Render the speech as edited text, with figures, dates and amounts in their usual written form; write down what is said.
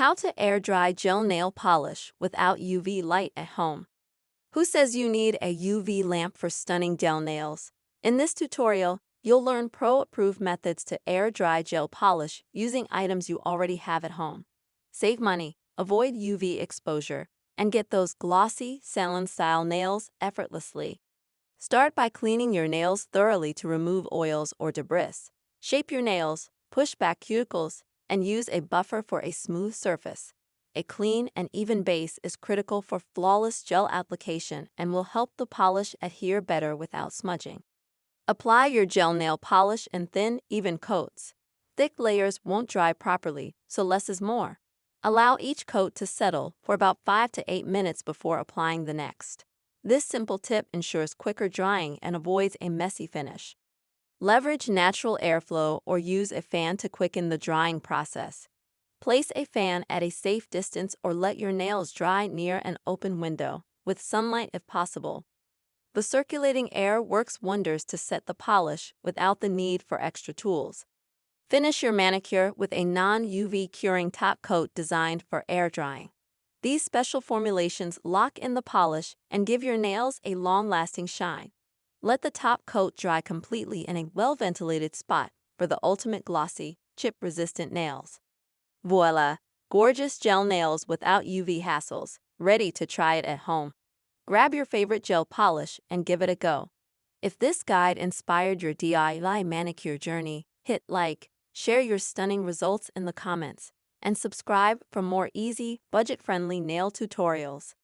How to air dry gel nail polish without UV light at home. Who says you need a UV lamp for stunning gel nails? In this tutorial, you'll learn pro-approved methods to air dry gel polish using items you already have at home. Save money, avoid UV exposure, and get those glossy, salon-style nails effortlessly. Start by cleaning your nails thoroughly to remove oils or debris. Shape your nails, push back cuticles, and use a buffer for a smooth surface. A clean and even base is critical for flawless gel application and will help the polish adhere better without smudging. Apply your gel nail polish in thin, even coats. Thick layers won't dry properly, so less is more. Allow each coat to settle for about 5 to 8 minutes before applying the next. This simple tip ensures quicker drying and avoids a messy finish. Leverage natural airflow or use a fan to quicken the drying process. Place a fan at a safe distance or let your nails dry near an open window, with sunlight if possible. The circulating air works wonders to set the polish without the need for extra tools. Finish your manicure with a non-UV curing top coat designed for air drying. These special formulations lock in the polish and give your nails a long-lasting shine. Let the top coat dry completely in a well-ventilated spot for the ultimate glossy, chip-resistant nails. Voila! Gorgeous gel nails without UV hassles, ready to try it at home. Grab your favorite gel polish and give it a go. If this guide inspired your DIY manicure journey, hit like, share your stunning results in the comments, and subscribe for more easy, budget-friendly nail tutorials.